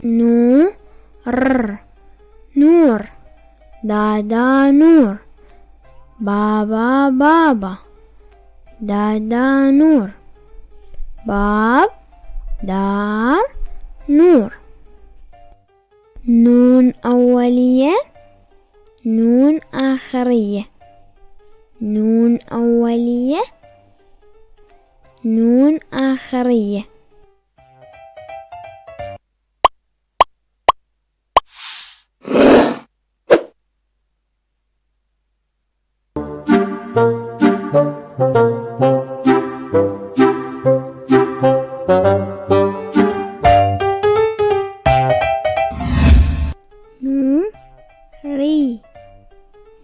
نور نور، دادا نور، بابا بابا، دادا نور، باب دار نور. نون أولية، نون آخرية، نون أولية، نون آخرية. نوري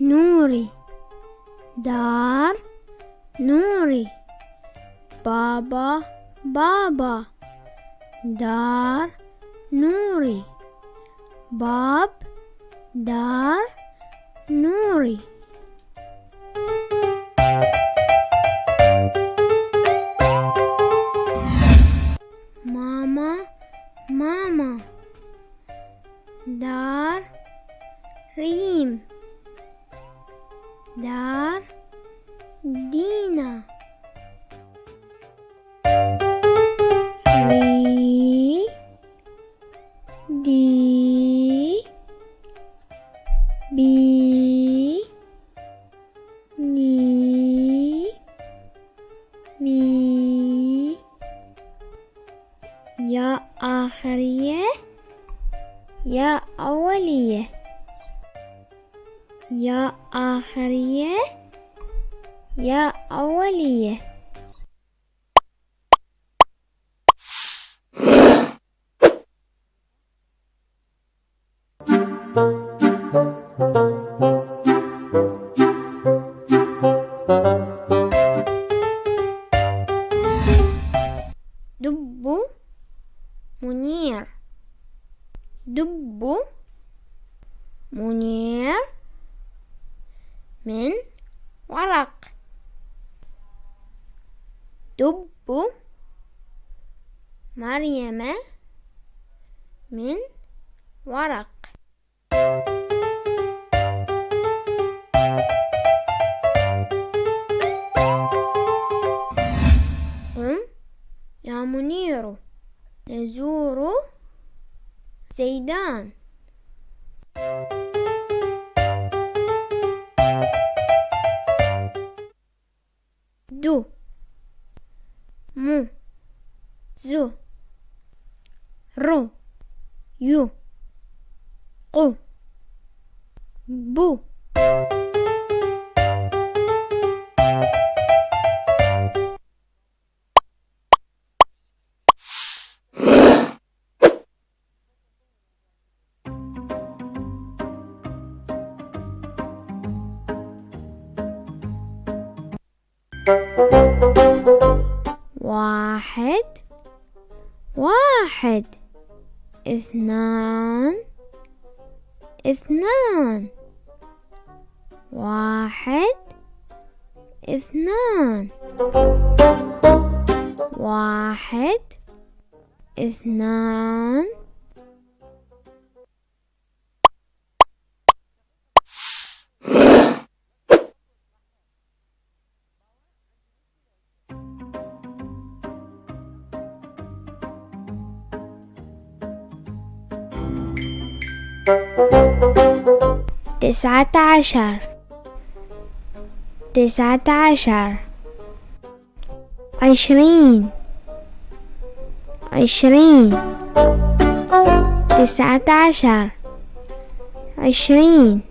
نوري، دار نوري، بابا بابا، دار نوري، باب دار نوري. ماما ماما، دار ريم، دار دينا، ري دي بي ني مي. يا آخرية، يا أولية، يا آخرية، يا أولية. دب منير، دب منير من ورق، دب مريم من ورق. قم يا منير نزور زيدان، دو مو زو رو يو قو بو. واحد واحد، اثنان اثنان، واحد اثنان، واحد اثنان. تسعة عشر، تسعة عشر، عشرين، عشرين، تسعة عشر، عشرين.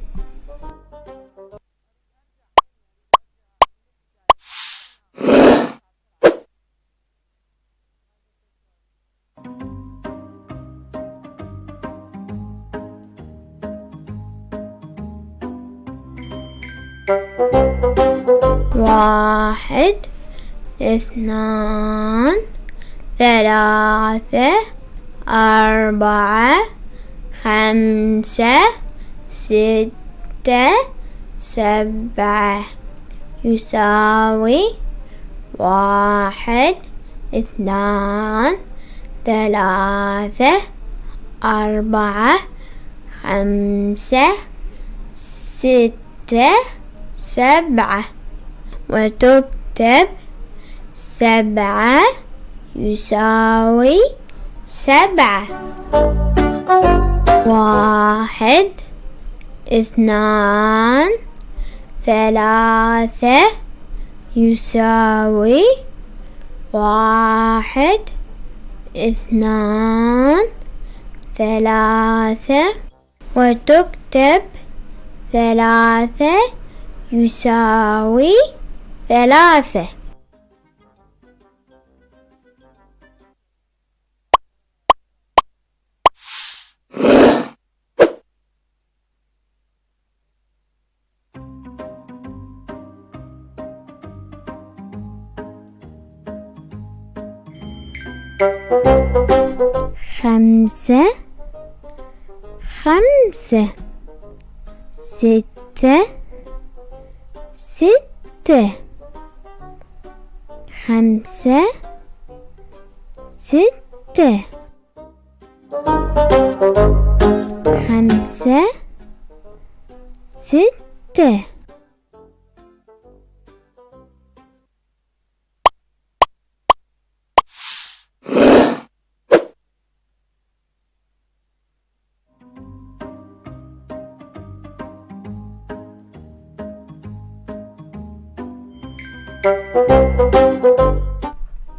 واحد اثنان ثلاثة أربعة خمسة ستة سبعة يساوي واحد اثنان ثلاثة 4 5 6 7 وتكتب 7 يساوي 7 1 2 3 يساوي 1 2 3 وتكتب 3 يساوي 3 5 5 6 6 5 6 5 6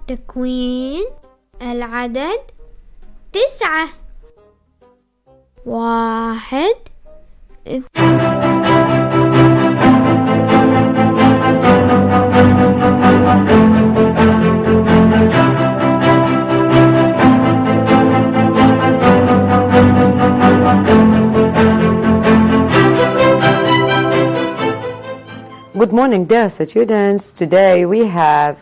تكوين العدد 9 1 Good morning, dear students. Today we have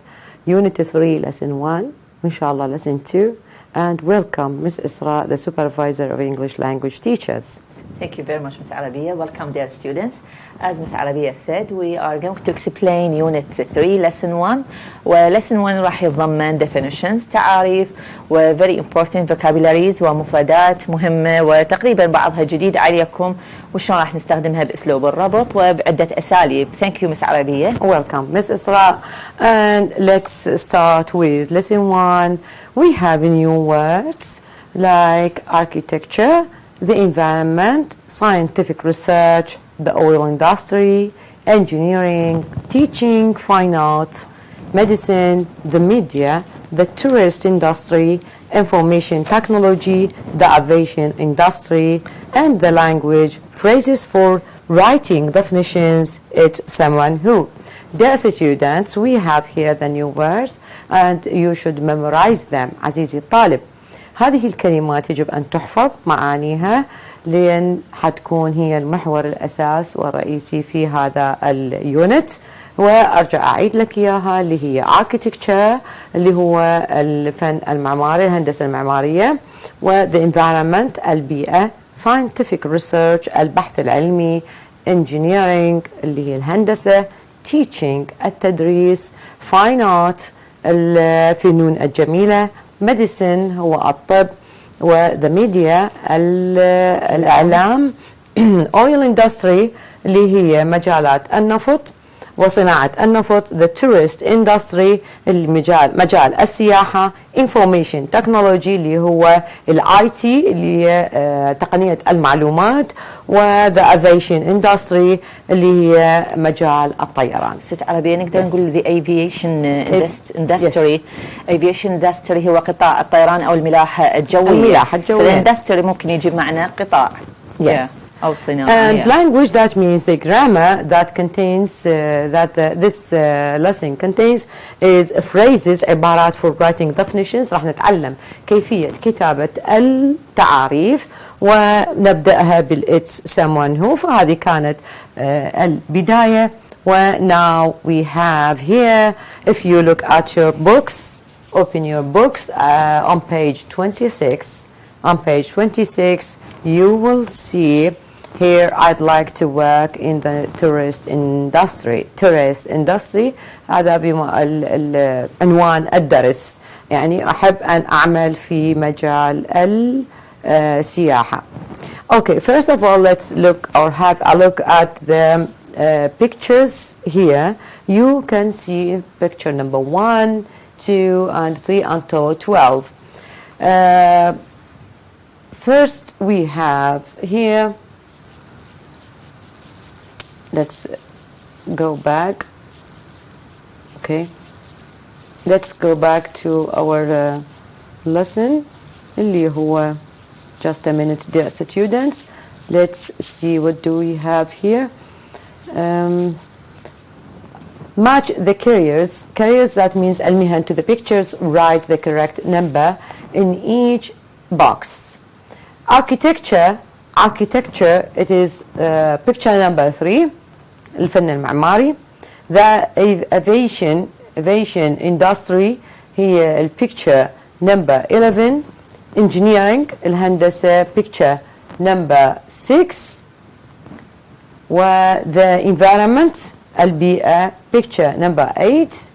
Unit 3, Lesson 1, inshallah, Lesson 2, and welcome Ms. Isra, the Supervisor of English Language Teachers. Thank you very much, Ms. Arabiya. Welcome, dear students. As Ms. Arabiya said, we are going to explain Unit 3, Lesson 1. Lesson 1 راح يتضمن definitions, تعاريف, و very important vocabularies ومفردات مهمة وتقريبا بعضها جديد عليكم وشلون راح نستخدمها بأسلوب الربط وبعدة أساليب. Thank you, Ms. Arabiya. Welcome, Ms. Isra. And let's start with Lesson 1. We have new words like architecture, the environment, scientific research, the oil industry, engineering, teaching, fine arts, medicine, the media, the tourist industry, information technology, the aviation industry, and the language, phrases for writing definitions, it's someone who. Dear students, we have here the new words and you should memorize them. عزيزي الطالب، هذه الكلمات يجب أن تحفظ معانيها لأن حتكون هي المحور الأساس والرئيسي في هذا اليونت. وأرجع أعيد لك إياها اللي هي architecture اللي هو الفن المعماري، الهندسة المعمارية، و the environment البيئة، scientific research البحث العلمي، engineering اللي هي الهندسة، teaching التدريس، fine art الفنون الجميلة، medicine هو الطب، و the media الإعلام، oil industry اللي هي مجالات النفط وصناعة النفط، the tourist industry مجال السياحة، information technology اللي هو IT اللي هي تقنية المعلومات، و the aviation industry اللي هي مجال الطيران. ست عربية نقدر نقول the aviation industry. aviation industry هو قطاع الطيران أو الملاحة الجوية. فالindustry ممكن يجي معنا قطاع. Yes. أو صناعة. And language, that means the grammar that contains this lesson contains is phrases عبارات for writing definitions. راح نتعلم كيفية كتابة التعاريف ونبدأها بالit's someone who. فهذه كانت البداية. Now we have here, if you look at your books, open your books on page 26. On page 26, you will see here, I'd like to work in the tourist industry. Tourist industry هذا عنوان الدرس. يعني أحب أن أعمل في مجال سياحة. Okay, first of all, let's look or have a look at the pictures here. You can see picture number 1, 2, and 3 until 12. First, we have here, let's go back. Okay, let's go back to our lesson. اللي هو just a minute, dear students. Let's see what do we have here. Match the carriers. Carriers, that means المهن, to the pictures. Write the correct number in each box. Architecture. Architecture, it is picture number 3. الفن المعماري. The aviation industry هي البيكتشر number 11. Engineering الهندسة picture number 6. و the environment البيئة picture number 8.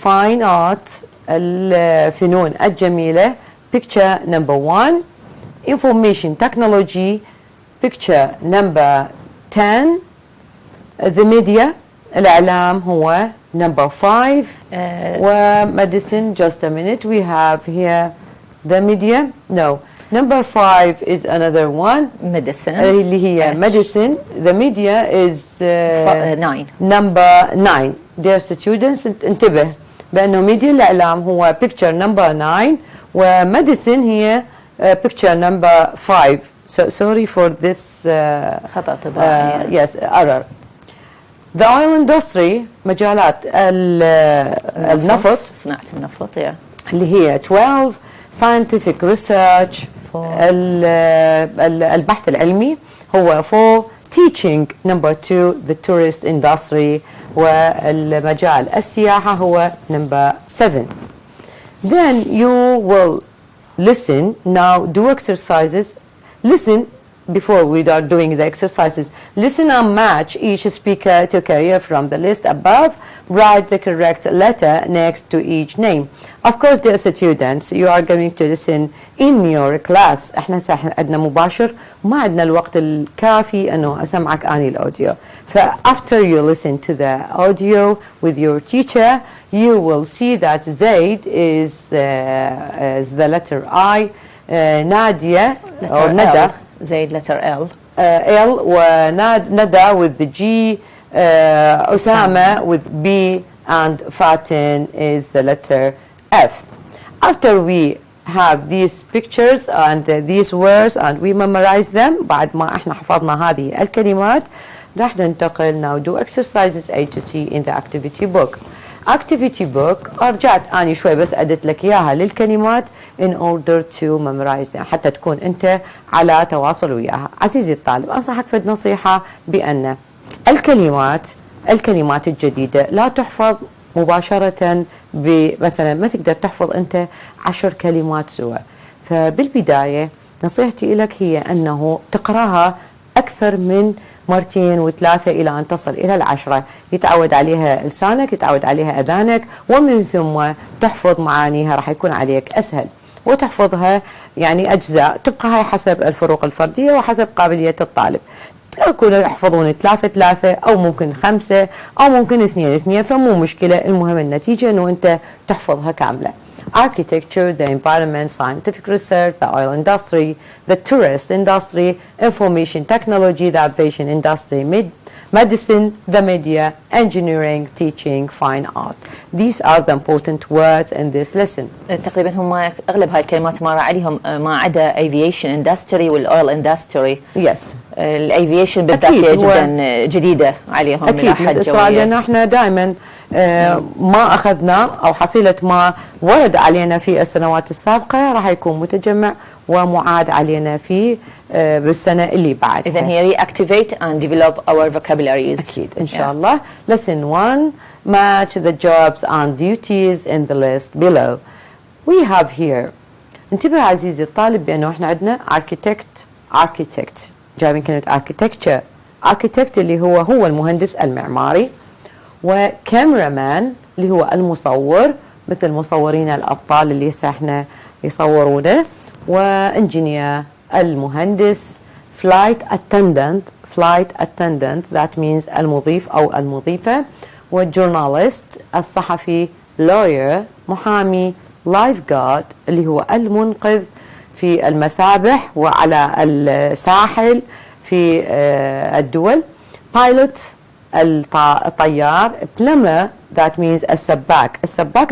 Fine art الفنون الجميلة picture number 1. Information technology picture number 10. The media الاعلام هو number 5. Medicine, just a minute, we have here the media. No, number 5 is another one. Medicine. اللي هي medicine. The media is 9. number 9. Dear students, انتبه بأنه media الإعلام هو picture number 9 ومedicine هي picture number 5. So sorry for this خطأ طباعي. yes, error. The oil industry مجالات النفط صناعة النفط اللي هي 12. scientific research البحث العلمي هو 4. teaching number 2. the tourist industry والمجال السياحة هو number 7. Then you will listen. Now do exercises. Listen. Before we are doing the exercises, listen and match each speaker to carrier from the list above. Write the correct letter next to each name. Of course, dear students, you are going to listen in your class. احنا عندنا مباشر وما عندنا الوقت الكافي انه اسمعك اني الاوديو. After you listen to the audio with your teacher, you will see that Zaid is the letter I. Nadia or Nada. زي letter L. L وندى with the G. Osama with B, and Fatin is the letter F. After we have these pictures and these words and we memorize them, بعد ما احنا حفظنا هذه الكلمات راح ننتقل now do exercises A to C in the activity book. Activity book رجعت أنا شوي بس أدت لك إياها للكلمات in order to memorize them حتى تكون أنت على تواصل وياها. عزيزي الطالب، أنصحك فد نصيحة بأن الكلمات الجديدة لا تحفظ مباشرة. مثلا ما تقدر تحفظ أنت 10 كلمات سوا. فبالبداية نصيحتي لك هي أنه تقرأها أكثر من مرتين و3 إلى أن تصل إلى 10. يتعود عليها لسانك، يتعود عليها أذانك، ومن ثم تحفظ معانيها راح يكون عليك أسهل. وتحفظها يعني أجزاء تبقى هاي حسب الفروق الفردية وحسب قابلية الطالب. يكونوا يحفظون 3 أو ممكن 5 أو ممكن 2 فمو مشكلة. المهم النتيجة أنه أنت تحفظها كاملة. Architecture, the environment, scientific research, the oil industry, the tourist industry, information technology, the aviation industry, medicine, the media, engineering, teaching, fine art. These are the important words in this lesson. تقريبا هم أغلب هاي الكلمات مر عليهم ما عدا aviation industry والoil industry. Yes. الأفيشن بالذات هي جدا جديدة عليهم. أكيد مس إسراء، لأن احنا دائما ما أخذنا أو حصيلة ما ورد علينا في السنوات السابقة راح يكون متجمع ومعاد علينا في بالسنة اللي بعدها. إذن هي reactivate and develop our vocabularies. أكيد إن شاء الله. Lesson 1. Match the jobs and duties in the list below. We have here. انتبه عزيزي الطالب بأنه احنا عندنا architect جايبين كلمة architect اللي هو المهندس المعماري، وكاميرامان اللي هو المصور مثل مصورين الأبطال اللي هسه احنا يصورونه، وانجينير المهندس. flight attendant that means المضيف أو المضيفة. والجورناليست الصحفي. lawyer محامي. lifeguard اللي هو المنقذ في المسابح وعلى الساحل في الدول. pilot الطيار. plumber that means السباك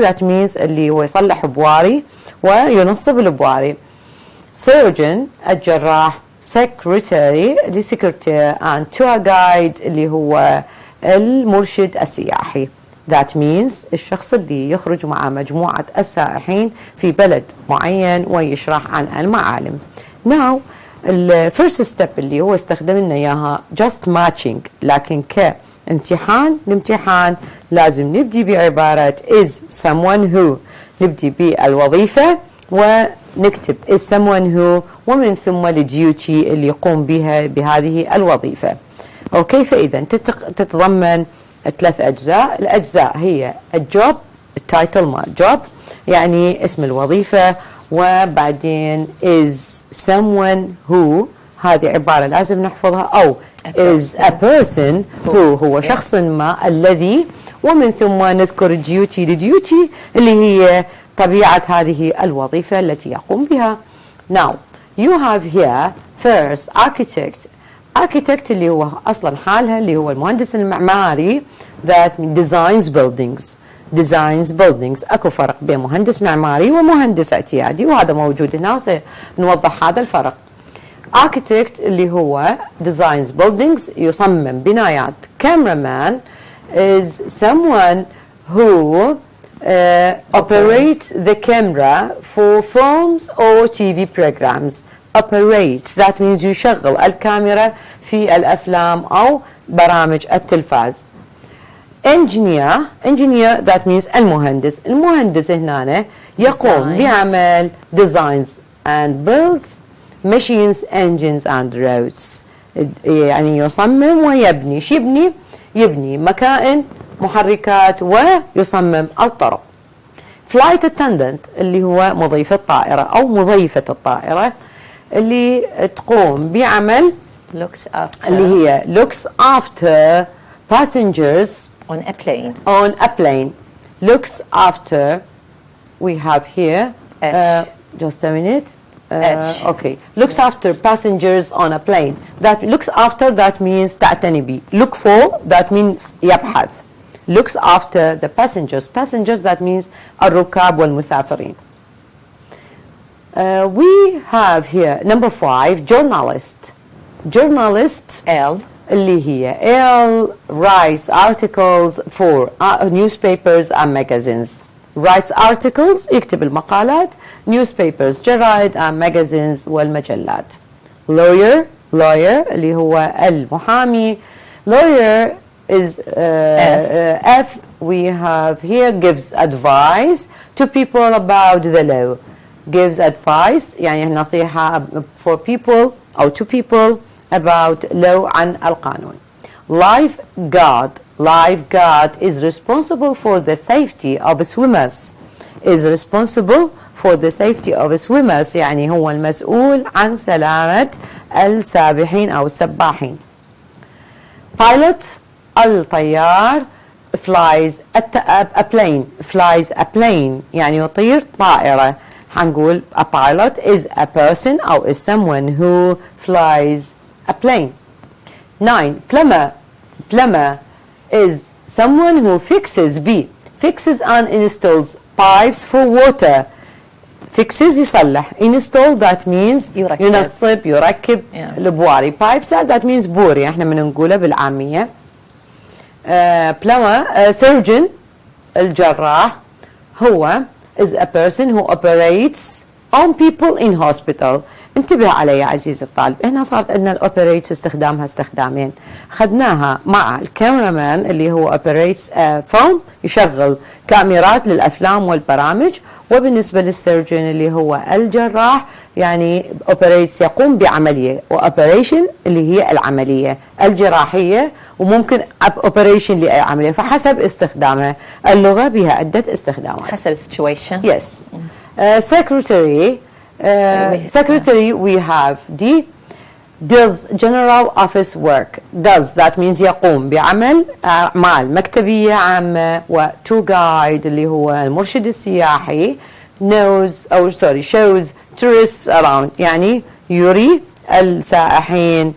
that means اللي هو يصلح بواري وينصب البواري. surgeon الجراح. secretary لسكرتير and tour guide اللي هو المرشد السياحي that means الشخص اللي يخرج مع مجموعة السائحين في بلد معين ويشرح عن المعالم. now الفيرست ستيب اللي هو استخدم لنا اياها just matching، لكن الامتحان لازم نبدي بعبارة is someone who، نبدي بالوظيفة ونكتب is someone who ومن ثم الديوتي اللي يقوم بها بهذه الوظيفة. اوكي، فإذا تتضمن 3 أجزاء. الأجزاء هي الجوب، التايتل مال جوب يعني اسم الوظيفة، وبعدين is someone who هذه عبارة لازم نحفظها، أو is a person who هو شخص ما الذي، ومن ثم نذكر الديوتي اللي هي طبيعة هذه الوظيفة التي يقوم بها. Now you have here first architect اللي هو أصلا حالها اللي هو المهندس المعماري that designs buildings. أكو فرق بين مهندس معماري ومهندس اعتيادي، وهذا موجود هنا نوضح هذا الفرق. architect اللي هو designs buildings يصمم بنايات. cameraman is someone who operates the camera for films or TV programs. operates that means يشغل الكاميرا في الأفلام أو برامج التلفاز. engineer that means المهندس هنا يقوم بعمل designs and builds machines, engines and roads. يعني يصمم ويبني. شو يبني مكائن، محركات، ويصمم الطرق. flight attendant اللي هو مضيف الطائرة أو مضيفة الطائرة اللي تقوم بعمل اللي هي looks after passengers on a plane. looks after, we have here just a minute. Okay, looks after passengers on a plane. that looks after that means تعتني به. look for that means يبحث. looks after the passengers that means الركاب والمسافرين. We have here number 5 journalist L اللي هي L writes articles for newspapers and magazines. writes articles يكتب المقالات. newspapers جرائد and magazines والمجلات. lawyer اللي هو المحامي. lawyer is F. we have here gives advice to people about the law. gives advice يعني نصيحة for people أو to people about law عن القانون. lifeguard is responsible for the safety of swimmers. يعني هو المسؤول عن سلامة السابحين أو السباحين. pilot الطيار. flies a plane يعني يطير طائرة. حنقول a pilot is a person أو is someone who flies a plane. 9 plumber is someone who fixes and installs pipes for water. fixes يصلح. install that means ينصب يركب البواري. pipes that means بوري احنا بنقوله بالعامية. plumber surgeon الجراح هو is a person who operates on people in hospital. انتبه علي يا عزيزي الطالب، هنا صارت عندنا الاوبريتس استخدامها استخدامين. خدناها مع الكاميرامان اللي هو اوبريتس فيلم يشغل كاميرات للافلام والبرامج، وبالنسبه للسيرجن اللي هو الجراح يعني اوبريتس يقوم بعمليه، واوبريشن اللي هي العمليه الجراحيه، وممكن اوبريشن لاي عمليه، فحسب استخدامها. اللغه بها عده استخدامات حسب السيتويشن. يس. secretary secretary we have D does general office work. Does that means يقوم بعمل أعمال مكتبية عامة. و to guide اللي هو المرشد السياحي knows أو sorry shows tourists around يعني يري السائحين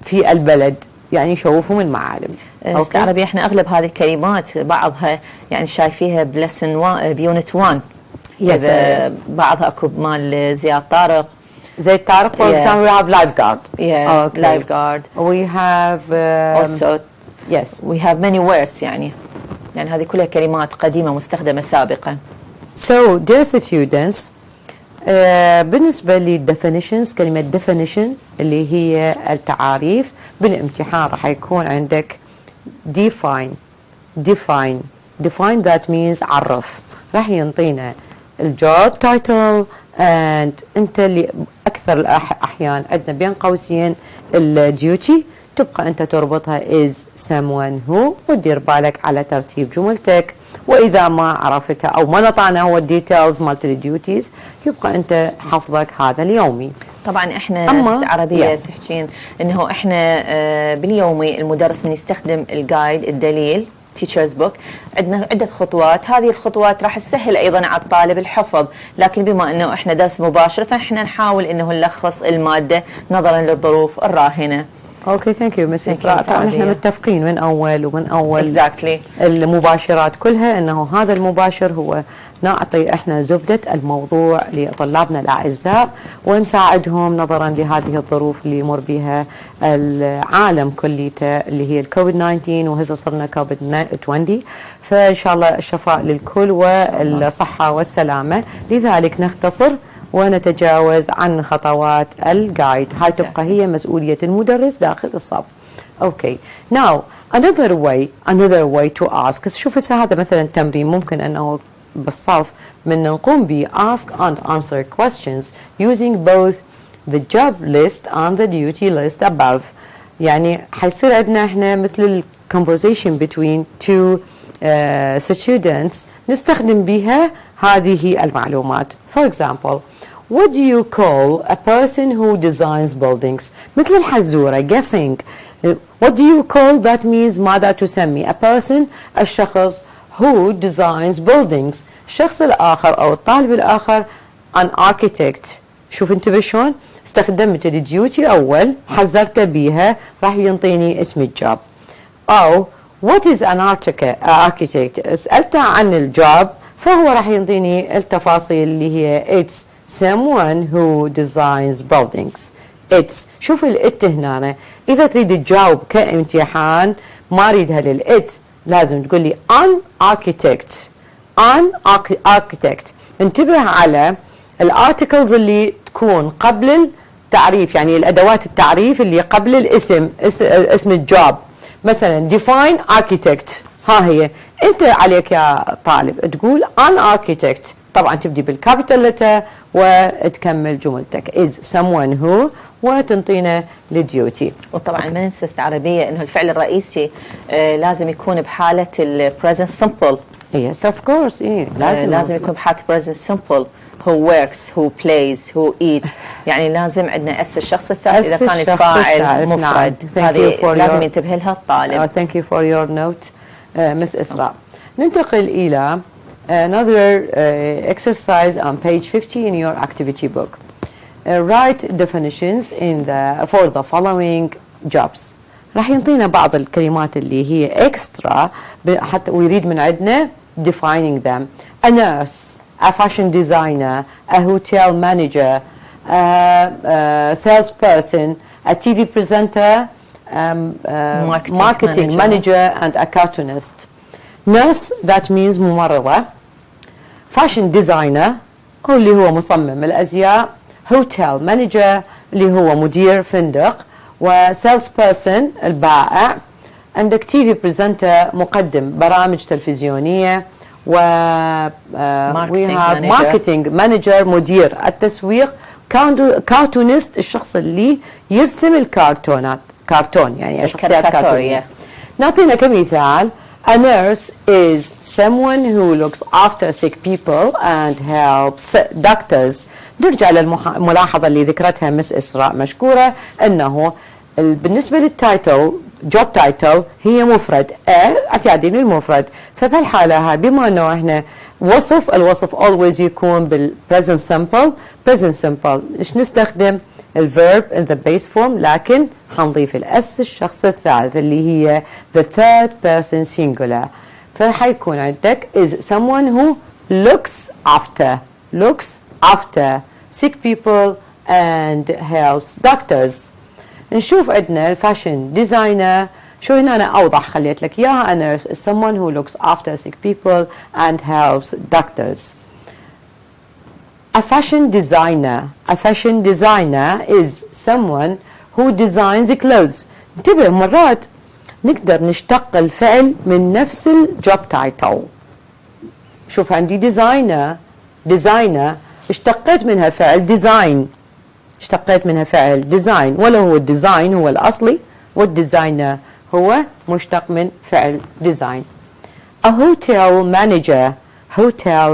في البلد يعني يشوفهم المعالم. أستاذ عربي احنا أغلب هذه الكلمات بعضها يعني شايفيها بلسن بيونت 1. Yes, بعضها أكو مال زياد طارق. زي طارق for example we have lifeguard. Yeah, lifeguard. We have also yes we have many words يعني هذه كلها كلمات قديمة مستخدمة سابقا. So dear students بالنسبة للديفينيشنز كلمة definition اللي هي التعاريف بالامتحان راح يكون عندك define that means عرف. راح ينطينا الجوب تايتل and انت اللي اكثر الاحيان عندنا بين قوسين الديوتي تبقى انت تربطها is someone who ودير بالك على ترتيب جملتك. واذا ما عرفتها او ما نطعنا هو الديتيلز مالت الديوتيز يبقى انت حفظك هذا اليومي. طبعا احنا عربيه تحكين انه احنا باليومي المدرس من يستخدم الجايد الدليل تيتشرز بوك عندنا عده خطوات. هذه الخطوات راح تسهل ايضا على الطالب الحفظ، لكن بما انه احنا درس مباشر فاحنا نحاول انه نلخص الماده نظرا للظروف الراهنه. اوكي ثانك يو مس اسراء. طبعا احنا متفقين من اول exactly. المباشرات كلها انه هذا المباشر هو نعطي احنا زبده الموضوع لطلابنا الاعزاء ونساعدهم نظرا لهذه الظروف اللي يمر بها العالم كليته اللي هي الكوفيد 19 وهسه صرنا كوفيد 20. فان شاء الله الشفاء للكل والصحه والسلامه. لذلك نختصر ونتجاوز عن خطوات الجايد. هاي تبقى هي مسؤولية المدرس داخل الصف. اوكي. Now another way to ask. شوف هذا مثلا تمرين ممكن انه بالصف من نقوم ب ask and answer questions using both the job list and the duty list above. يعني حيصير عندنا احنا مثل ال conversation between two students نستخدم بها هذه المعلومات. For example, what do you call a person who designs buildings? مثل الحزورة guessing. What do you call that means ماذا تسمي. A person الشخص who designs buildings. الشخص الآخر أو الطالب الآخر an architect. شوف انتبه شلون استخدمت الديوتي أول حذرت بيها راح ينطيني اسم الجوب. أو what is an architect. سألته عن الجوب فهو راح ينطيني التفاصيل اللي هي it's someone who designs buildings. it's شوف الات هنا اذا تريد تجاوب كامتحان ما اريدها للات لازم تقول لي an architect. انتبه على الارتكلز اللي تكون قبل التعريف يعني الادوات التعريف اللي قبل الاسم اسم الجوب. مثلا define architect ها هي انت عليك يا طالب تقول an architect طبعا تبدي بالكابيتال لتر وتكمل جملتك is someone who وتنطينا الديوتي. وطبعا ما ننسى عربيه انه الفعل الرئيسي لازم يكون بحاله البريزنت سمبل. yes of course لازم يكون بحاله بريزنت سمبل. who works, who plays, who eats. يعني لازم عندنا اس الشخص الثالث اذا كان الفاعل مفرد. هذه لازم ينتبه لها الطالب. thank you for your note مس إسراء. ننتقل إلى another exercise on page 50 in your activity book. Write definitions for the following jobs. راح ينطينا بعض الكلمات اللي هي extra حتى ويريد من عندنا defining them. A nurse, a fashion designer, a hotel manager, a salesperson, a TV presenter, marketing manager and a cartoonist. Nurse that means ممرضة. Fashion designer اللي هو مصمم الأزياء. Hotel manager اللي هو مدير فندق. و sales person البائع. عندك TV presenter مقدم برامج تلفزيونية. و marketing manager مدير التسويق. cartoonist الشخص اللي يرسم الكرتون يعني شخصيات كرتونية. نعطينا كمثال. A nurse is someone who looks after sick people and helps doctors نرجع للملاحظة اللي ذكرتها مس إسراء مشكورة، أنه بالنسبة للتايتل جوب تايتل هي مفرد، اعتيادي للمفرد، فبهالحالة هاي بما أنه إحنا الوصف always يكون بالpresent simple. present simple إيش نستخدم؟ الverb in the base form، لكن حنضيف الاس الشخص الثالث اللي هي the third person singular. فحيكون عندك is someone who looks after sick people and helps doctors. نشوف عندنا الفاشن ديزاينر، شو هنا أنا أوضح خليت لك إياها. a nurse is someone who looks after sick people and helps doctors. a fashion designer is someone who designs clothes. انتبه مرات نقدر نشتق الفعل من نفس الجوب تايتل. شوف عندي ديزاينر اشتقيت منها فعل ديزاين، ولا هو الديزاين هو الأصلي والديزاينر هو مشتق من فعل ديزاين. a hotel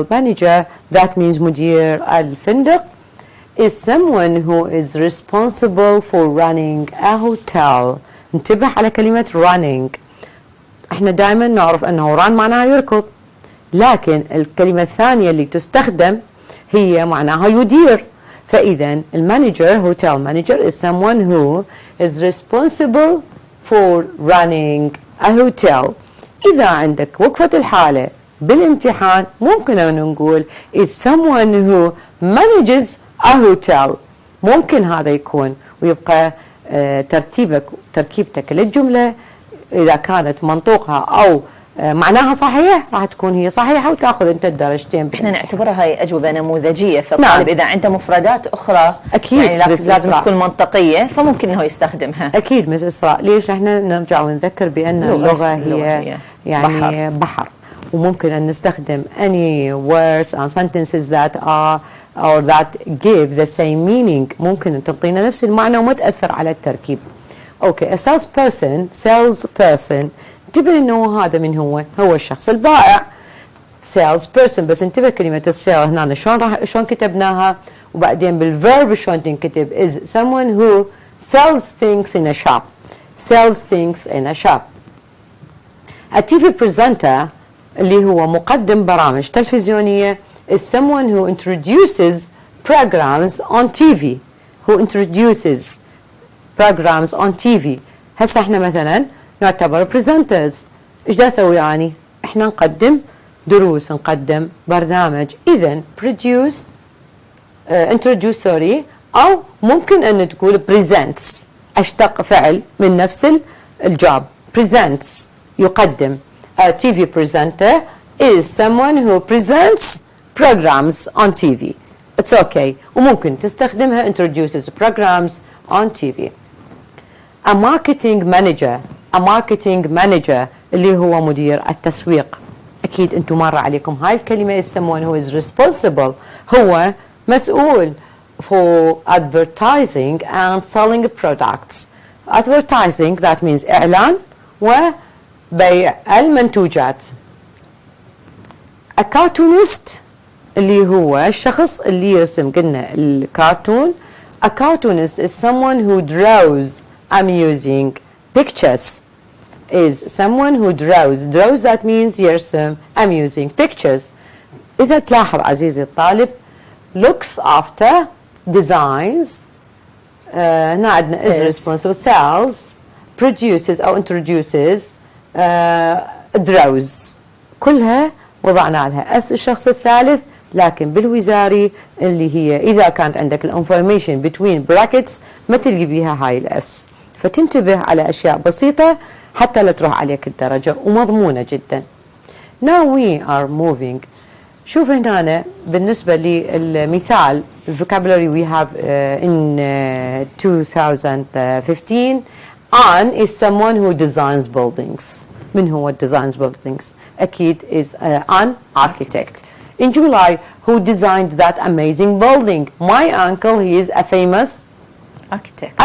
manager that means مدير الفندق is someone who is responsible for running a hotel. انتبه على كلمة running. احنا دائما نعرف انه run معناها يركض، لكن الكلمة الثانية اللي تستخدم هي معناها يدير. فإذا hotel manager is someone who is responsible for running a hotel. إذا عندك وقفة الحالة بالامتحان ممكن أن نقول is someone who manages a hotel. ممكن هذا يكون، ويبقى تركيبتك للجملة إذا كانت منطوقها أو معناها صحيح راح تكون هي صحيحة وتاخذ انت الدرجتين. احنا نعتبرها هاي اجوبه نموذجيه، فالطالب اذا عنده مفردات اخرى اكيد يعني لازم تكون منطقيه فممكن انه يستخدمها. اكيد مس اسراء. ليش احنا نرجع ونذكر بان اللغه هي يعني بحر، وممكن ان نستخدم any words and sentences that are or that give the same meaning، ممكن ان تعطينا نفس المعنى وما تاثر على التركيب. اوكي. a salesperson انتبه انه هذا من هو الشخص البائع. sales person، بس انتبه كلمة السيل هنا شلون كتبناها، وبعدين بالverb شلون تنكتب is someone who sells things in a shop. a TV presenter اللي هو مقدم برامج تلفزيونية is someone who introduces programs on TV. هسه احنا مثلا نعتبر presenters. ايش دا اسوي يعني؟ احنا نقدم دروس، نقدم برنامج. اذا introduce او ممكن ان تقول presents، اشتق فعل من نفس الجوب. presents يقدم. a TV presenter is someone who presents programs on TV. it's okay. وممكن تستخدمها introduces programs on TV. a marketing manager اللي هو مدير التسويق. أكيد أنتم مر عليكم هاي الكلمة is someone who is responsible، هو مسؤول for advertising and selling products. advertising that means إعلان وبيع المنتوجات. a cartoonist اللي هو الشخص اللي يرسم، قلنا الكرتون. a cartoonist is someone who draws amusing pictures. is someone who draws that means يرسم amusing pictures. إذا تلاحظ عزيزي الطالب looks after designs هنا عندنا is responsible sells produces أو introduces draws، كلها وضعنا لها اس الشخص الثالث، لكن بالوزاري اللي هي إذا كانت عندك الانفورميشن between brackets ما تلقي بيها هاي الاس. فتنتبه على أشياء بسيطة حتى لا تروح عليك الدرجة ومضمونة جدا. Now we are moving. شوف هنا بالنسبة للمثال vocabulary we have in 2015. An is someone who designs buildings. من هو designs buildings؟ أكيد is an architect. In July, who designed that amazing building? My uncle, he is a famous architect.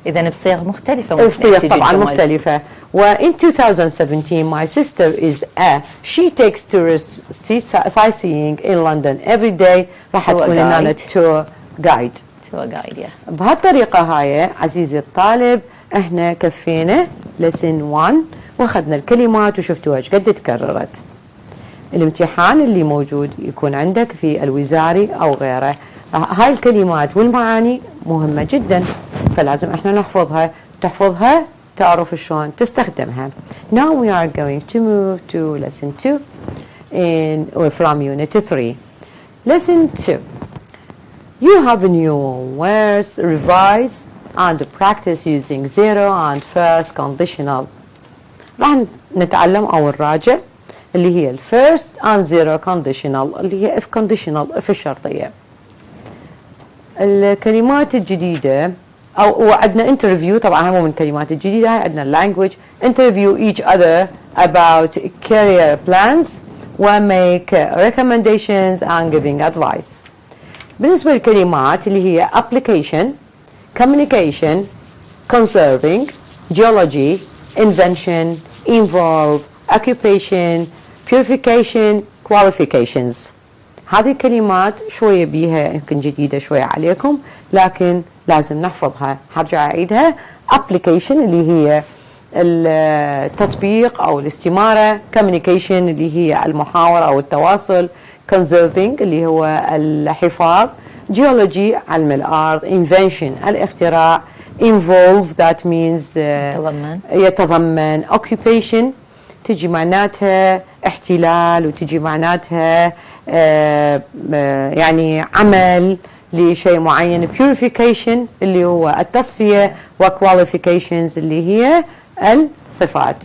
إذا بصيغ مختلفة ممكن بصيغ تجي طبعا الجمل. مختلفة. وin 2017 my sister is she takes tourists sightseeing in London every day. راح تكون لنا tour guide. tour guide yeah. بهالطريقة هاي عزيزي الطالب احنا كفينا lesson 1 واخذنا الكلمات وشفتوها ايش قد تكررت. الامتحان اللي موجود يكون عندك في الوزاري او غيره، هاي الكلمات والمعاني مهمة جدا، فلازم احنا نحفظها، تحفظها تعرف شلون تستخدمها. Now we are going to move to lesson 2 from unit 3. Lesson 2. You have new words, revise and practice using zero and first conditional. راح نتعلم أو نراجع اللي هي first and zero conditional اللي هي if conditional if الشرطية. الكلمات الجديدة أو وعندنا interview، طبعا مو من الكلمات الجديدة، عندنا language interview each other about career plans و make recommendations and giving advice. بالنسبة للكلمات اللي هي application, communication, conserving, geology, invention, involve, occupation, purification, qualifications. هذه الكلمات شوية بيها يمكن جديدة شوية عليكم لكن لازم نحفظها. هرجع أعيدها. application اللي هي التطبيق أو الاستمارة، communication اللي هي المحاورة أو التواصل، conserving اللي هو الحفاظ، geology علم الأرض، invention الاختراع، involve that means يتضمن، occupation تجي معناتها احتلال وتجي معناتها يعني عمل لشيء معين، purification اللي هو التصفية، وqualifications اللي هي الصفات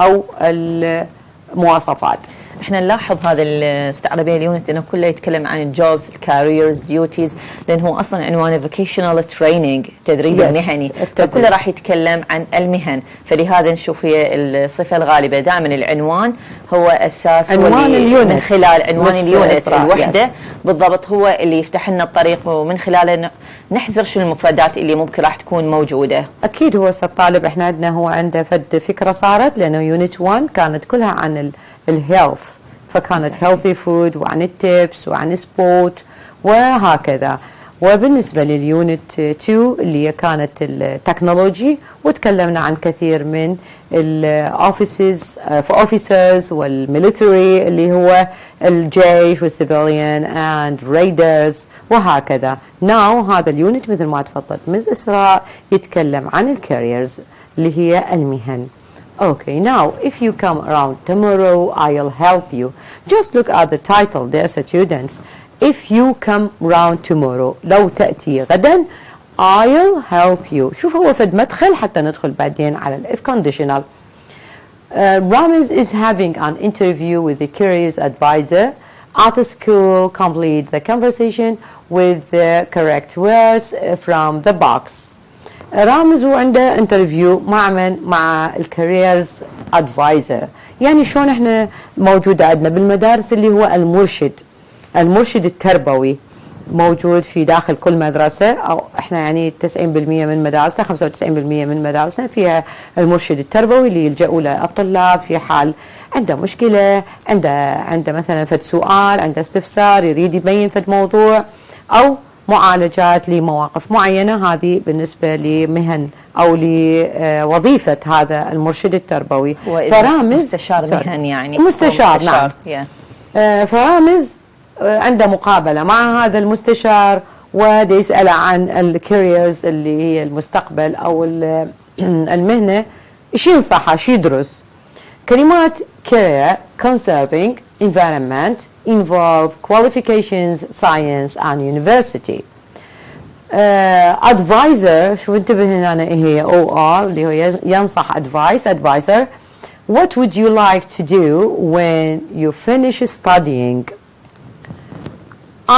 أو المواصفات. احنا نلاحظ هذا الاستعرابية اليونت انه كله يتكلم عن الجوبز، الكاريرز، ديوتيز، لان هو اصلا عنوانه فوكيشنال تريننج، تدريب مهني، فكله راح يتكلم عن المهن، فلهذا نشوف هي الصفة الغالبة دائما العنوان هو اساس، عنوان اليونت من خلال عنوان اليونت الوحدة بالضبط هو اللي يفتح لنا الطريق ومن خلاله نحزر شو المفردات اللي ممكن راح تكون موجودة. اكيد هو الطالب احنا عندنا هو عنده فكرة صارت لانه يونت 1 كانت كلها عن الهيلث، فكانت healthy food وعن التيبس وعن سبورت وهكذا. وبالنسبة لليونت 2 اللي كانت التكنولوجي وتكلمنا عن كثير من officers والميليتري اللي هو الجيش والسيفيليان and raiders وهكذا. now هذا اليونت مثل ما تفضلت مز إسراء يتكلم عن الكاريرز اللي هي المهن. Okay, now if you come around tomorrow, I'll help you. Just look at the title, dear students. If you come round tomorrow, لو تأتي غدا, I'll help you. شوف هو فد مدخل حتى ندخل بعدين على ال if conditional. Ramiz is having an interview with the careers advisor at a school. Complete the conversation with the correct words from the box. رامز وعنده انترفيو مع من؟ مع الكاريرز ادفايزر. يعني شلون احنا موجوده عندنا بالمدارس اللي هو المرشد التربوي موجود في داخل كل مدرسه، او احنا يعني 90% من مدارسنا 95% من مدارسنا فيها المرشد التربوي اللي يلجأوا له الطلاب في حال عنده مشكله، عنده مثلا فد سؤال، عنده استفسار يريد يبين فد موضوع او معالجات لمواقف معينة. هذه بالنسبة لمهن أو لوظيفة هذا المرشد التربوي. فرامز مستشار مهن يعني مستشار نعم. فرامز عنده مقابلة مع هذا المستشار ودي يسأله عن الكاريرز اللي هي المستقبل أو المهنة، إيش ينصحه شو يدرس. كلمات career, conserving, environment, involve, qualifications, science and university. Advisor شوف انتبه هنا هي OR اللي هو ينصح advisor. What would you like to do when you finish studying?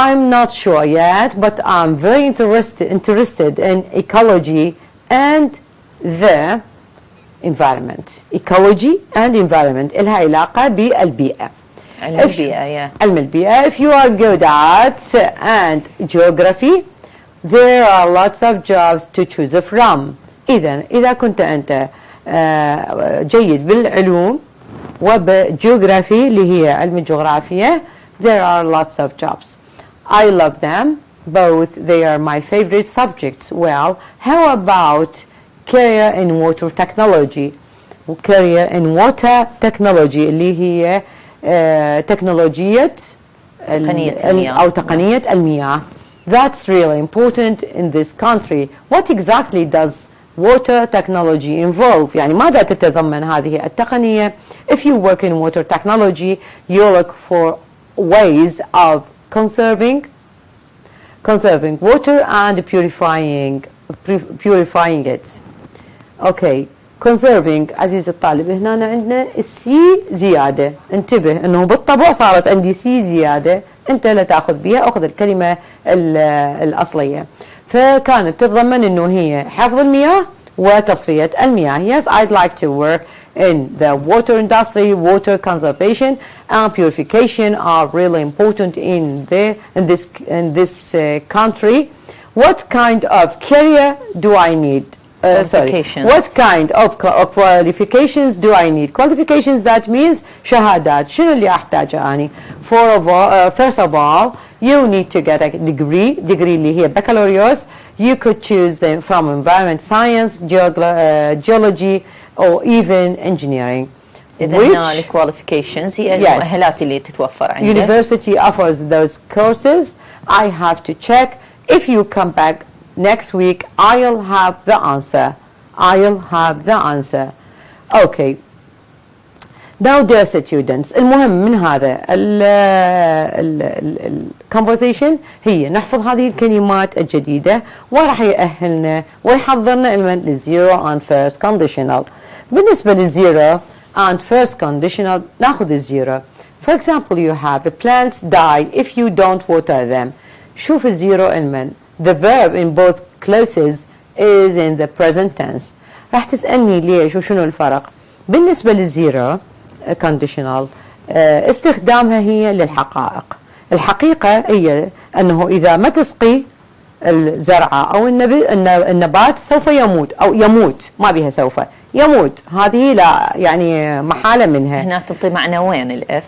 I'm not sure yet, but I'm very interested in ecology and the environment. Ecology and environment إلها علاقة بالبيئة. علم البيئة. If you are good at and geography, there are lots of jobs to choose from. إذا كنت أنت جيد بالعلوم وبجيوغرافي اللي هي علم الجغرافيا, there are lots of jobs. I love them both. They are my favorite subjects. Well, how about career in water technology? career in water technology اللي هي تكنولوجية أو تقنية المياه. That's really important in this country. What exactly does water technology involve? يعني ماذا تتضمن هذه التقنية؟ If you work in water technology, you look for ways of conserving water and purifying it. Okay, conserving. عزيز الطالب, هنا عندنا السي زيادة. انتبه انه بالطبع صارت عندي سي زيادة, انت لا تاخذ بها, اخذ الكلمة الأصلية. فكانت تتضمن انه هي حفظ المياه وتصفية المياه. Yes, I'd like to work in the water industry. Water conservation and purification are really important in this country. What kind of career do I need? What kind of qualifications do I need? Qualifications, that means شهادات. شنو اللي أحتاجه أني? First of all, you need to get a degree اللي هي baccalaureate. You could choose them from environment science, geology, or even engineering. إذا هنا الqualifications هي المؤهلات اللي تتوفر عندك. University offers those courses. I have to check. If you come back next week, I'll have the answer. Okay. Now, dear students, المهم من هذا conversation هي نحفظ هذه الكلمات الجديدة, وراح يأهلنا ويحضرنا للزيرو and first conditional. بالنسبة للزيرو and first conditional ناخذ الزيرو. For example, you have the plants die if you don't water them. شوف الزيرو المن. The verb in both clauses is in the present tense. راح تسألني ليش وشنو الفرق. بالنسبة للزيرو conditional استخدامها هي للحقائق. الحقيقة هي أنه إذا ما تسقي الزرعة أو النبات سوف يموت, أو يموت, ما بها سوف يموت. هذه لا يعني محالة منها. هنا تعطي معنى وين الإف؟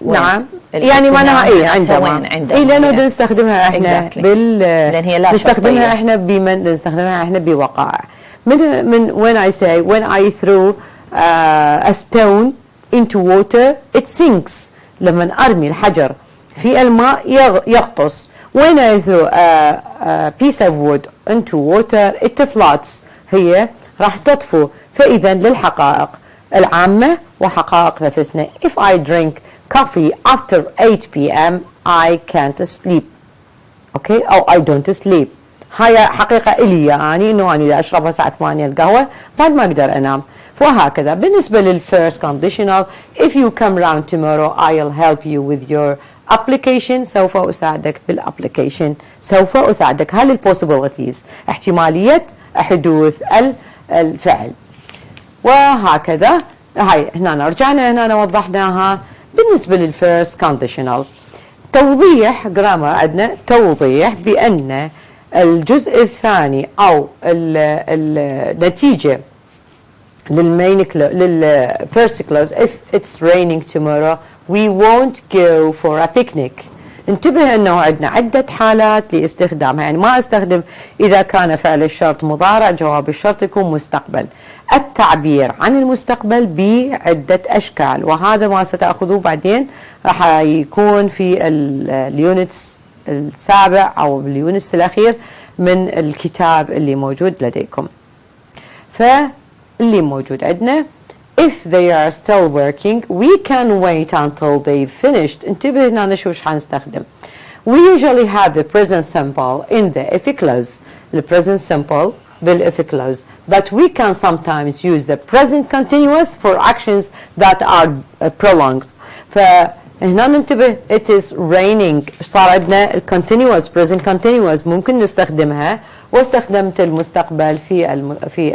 نعم, يعني معناها ايه عندما لانه نستخدمها احنا لان هي لا نستخدمها احنا نستخدمها احنا بوقائع. من when I say when I throw a stone into water it sinks. لما ارمي الحجر في الماء يغطس. when I throw a piece of wood into water it floats. هي راح تطفو. فاذا للحقائق العامة وحقائق نفسنا. if I drink coffee after 8 p.m. I can't sleep. Okay, أو I don't sleep. هاي حقيقة إلي يعني إنه أنا إذا أشربها الساعة 8 القهوة بعد ما أقدر أنام. وهكذا بالنسبة للفيرست conditional, if you come round tomorrow I'll help you with your application. سوف أساعدك بالapplication. سوف أساعدك. هل possibilities احتمالية حدوث الفعل. وهكذا هاي هنا رجعنا هنا وضحناها. بالنسبة للفيرست conditional توضيح جرامر عندنا توضيح بأن الجزء الثاني أو النتيجة للفيرست clause if it's raining tomorrow we won't go for a picnic. انتبه أنه عندنا عدة حالات لاستخدامها. يعني ما استخدم إذا كان فعل الشرط مضارع جواب الشرط يكون مستقبل. التعبير عن المستقبل بعدة أشكال, وهذا ما ستأخذوه بعدين راح يكون في اليونتس السابع أو اليونتس الأخير من الكتاب اللي موجود لديكم. فاللي موجود عندنا if they are still working we can wait until they've finished. انتبه هنا نشوف ايش حنستخدم. we usually have the present simple in the if clause. the present simple بالif clause, but we can sometimes use the present continuous for actions that are prolonged. فهنا ننتبه it is raining صار عندنا continuous present continuous ممكن نستخدمها, واستخدمت المستقبل في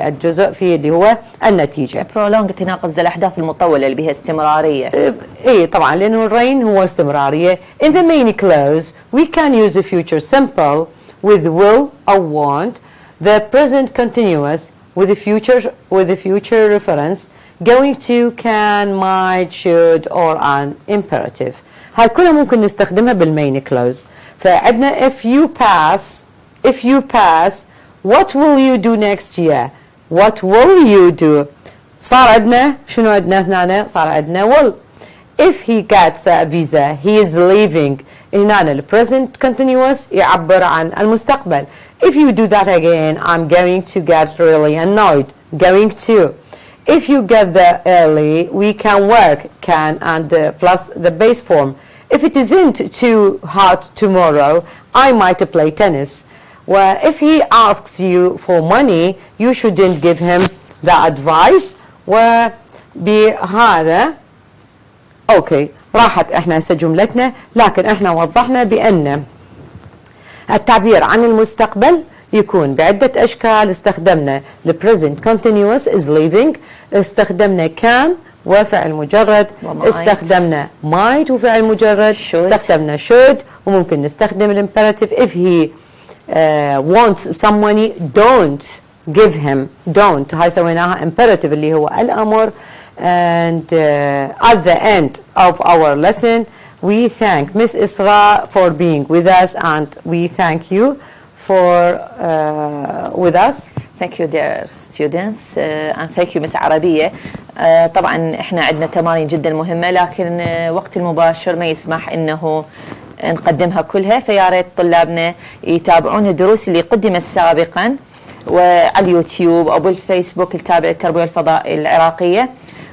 الجزء في اللي هو النتيجة. prolonged تناقض الأحداث المطولة اللي بها استمرارية. إيه طبعا لأنه الrain هو استمرارية. in the main clause we can use a future simple with will or want. the present continuous with the future reference going to, can, might, should or an imperative. هاي كلها ممكن نستخدمها بالmain clause. فعندنا if you pass what will you do next year? What will you do? صار عندنا شنو عندنا هنا؟ صار عندنا will. If he gets a visa he is leaving. هنا ال present continuous يعبر عن المستقبل. If you do that again I'm going to get really annoyed. Going to. If you get there early we can work. Can and plus the base form. If it isn't too hot tomorrow I might play tennis. Well, if he asks you for money you shouldn't give him the advice. وبهذا اوكي راحت احنا هسه جملتنا، لكن احنا وضحنا بان التعبير عن المستقبل يكون بعدة اشكال. استخدمنا the present continuous is leaving، استخدمنا can وفعل مجرد، استخدمنا might وفعل مجرد، استخدمنا should، وممكن نستخدم الامبerative if he wants some money don't give him. don't هاي سويناها imperative اللي هو الأمر. and at the end of our lesson we thank Miss Isra for being with us and we thank you for with us. Thank you dear students and thank you Miss عربية. طبعا احنا عندنا تمارين جدا مهمة لكن وقت المباشر ما يسمح انه نقدمها كلها، فيا ريت طلابنا يتابعون الدروس اللي قدمت سابقا وعلى اليوتيوب او بالفيسبوك التابع التربوية الفضائية العراقية،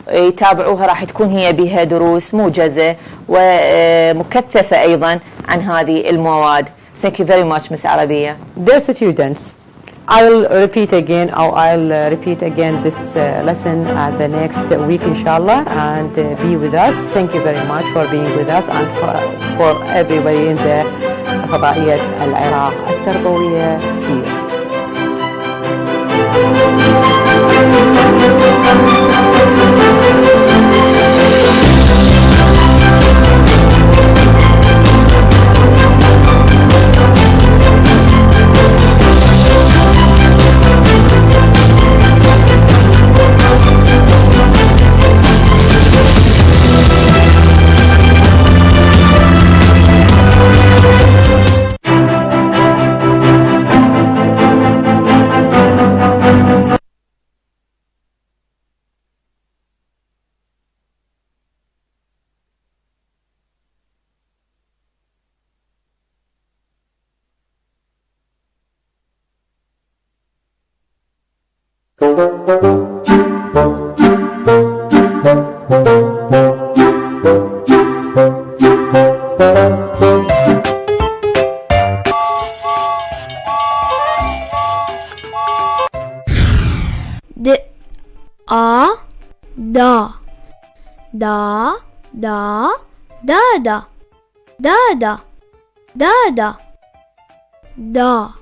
يتابعوها. راح تكون هي بها دروس موجزة ومكثفة ايضا عن هذه المواد. Thank you very much Miss عربية. Dear students, I'll repeat again this lesson at the next week inshallah and be with us. Thank you very much for being with us and for everybody in the فضائية العراق التربوية. See you. da